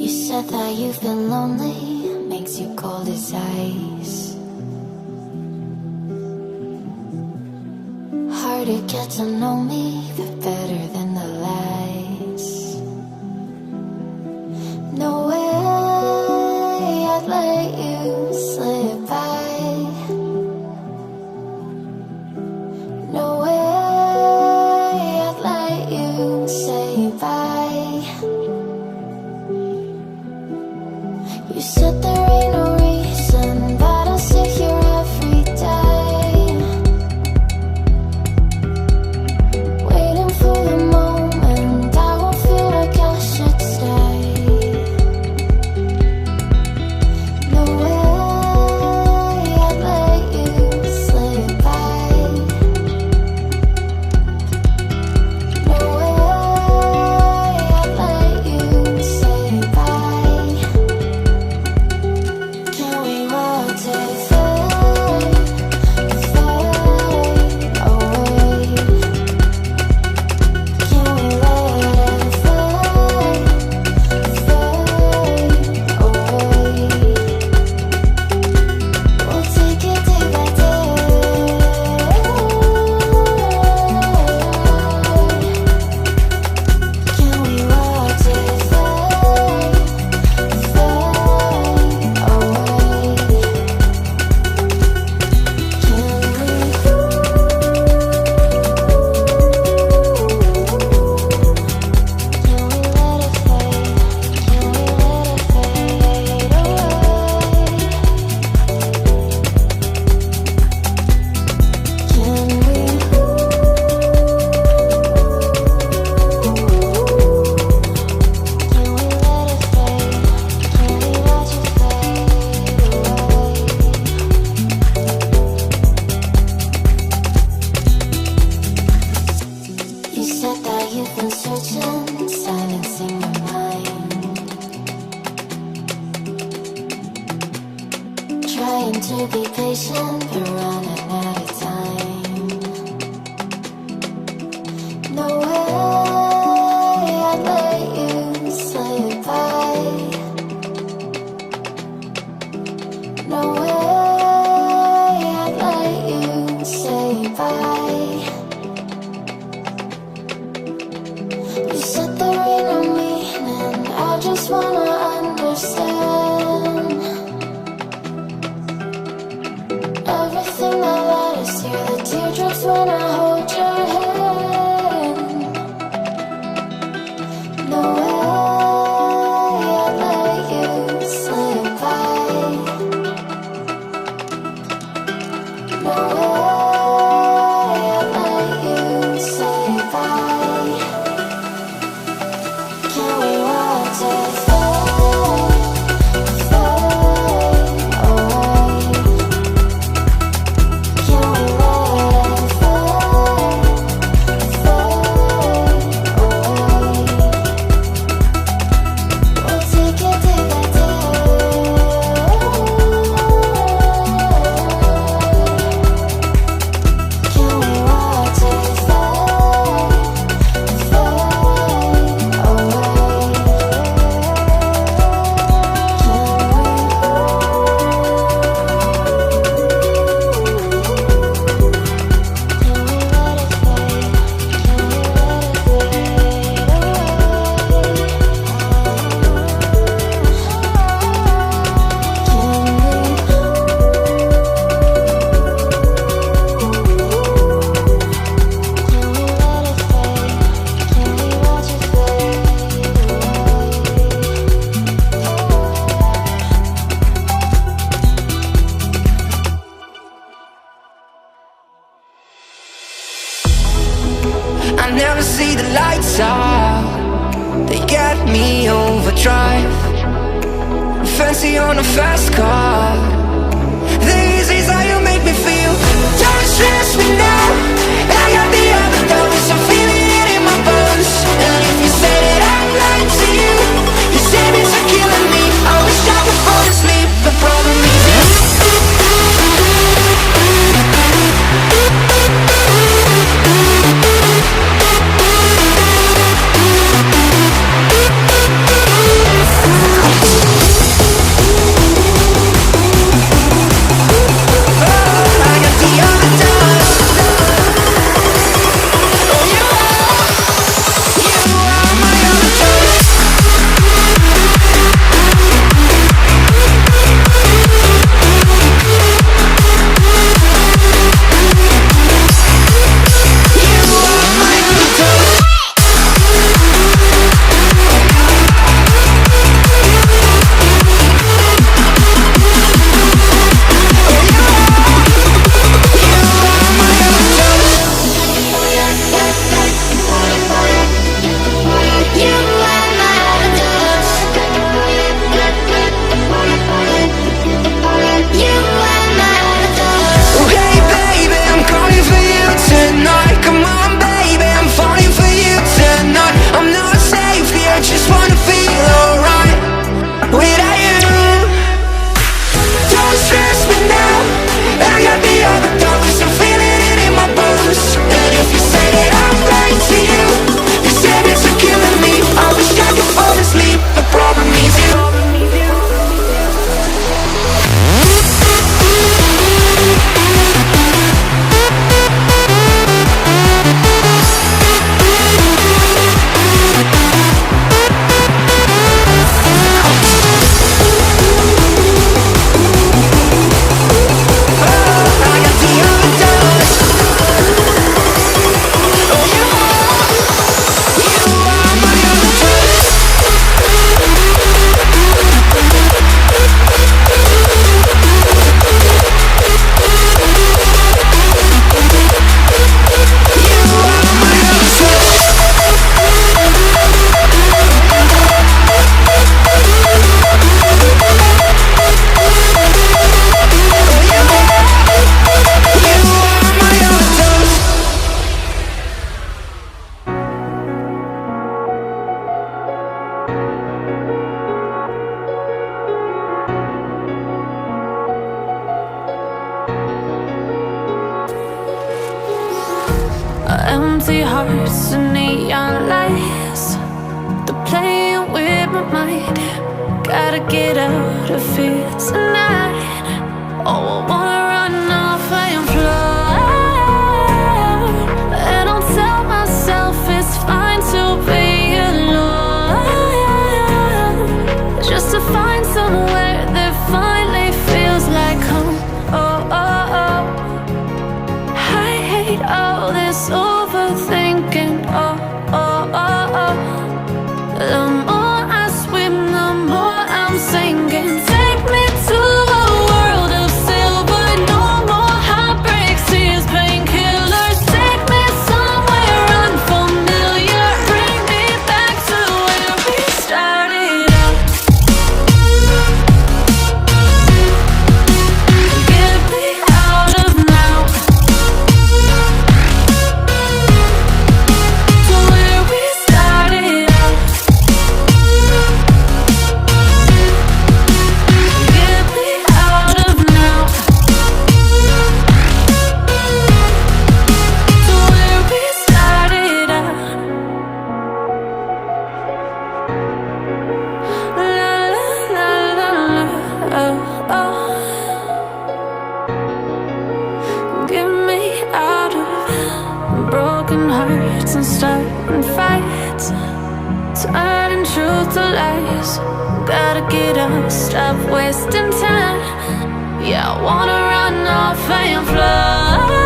said that you've been lonely, makes you cold as ice. Hard to get to know me, but better than the lies. No way I'd let you slip by. No way I'd let you say bye. You said there ain't no reason, but I'll sit here every day, waiting for the moment I won't feel like I should stay. No way I'd let you slip by. No way I'd let you say bye. Can we watch it fade, fade away? Can we let it fade, fade away? We'll take it day by day. Can we watch it fade, fade away? You said that you've been searching, silencing your mind, trying to be patient, but running out of time. No way I'd let you slip by. No way I'd let you say bye. You said there ain't no meaning, I just wanna understand everything that led us here, the teardrops when I hold your hand. No way I'd let you slip by. No way I'd let you say bye. Can we watch it fade, fade away? Can we let it fade, fade away? We'll take it day by day. Can we watch it fade, fade away? I never see the lights out, they get me overdrive. Fancy on a fast car, this is how you make me feel. Don't stress me now, I got the overdose, I'm feeling it in my bones. And if you say that I'm lying to you, you say it's a killing me. I wish I would fall asleep, the problem is Empty hearts and neon lights, they're playing with my mind. Gotta get out of here tonight. Oh, I wanna run off and fly, and I'll tell myself it's fine to be alone, just to find somewhere that finally feels like home. Oh, oh, oh. I hate all this overthinking. Oh, oh, oh, oh. The more I swim, the more I'm sinking. Take me to a world of silver. No more heartbreaks, tears, painkillers. Take me somewhere unfamiliar. Bring me back to where we started out. Get me out of now, to where we started out. Get me out of now, to where we started out. La la la la la, oh, oh. Get me out of broken hearts and starting fights, turning truth to lies. Gotta get up, stop wasting time. Yeah, I wanna run off and fly.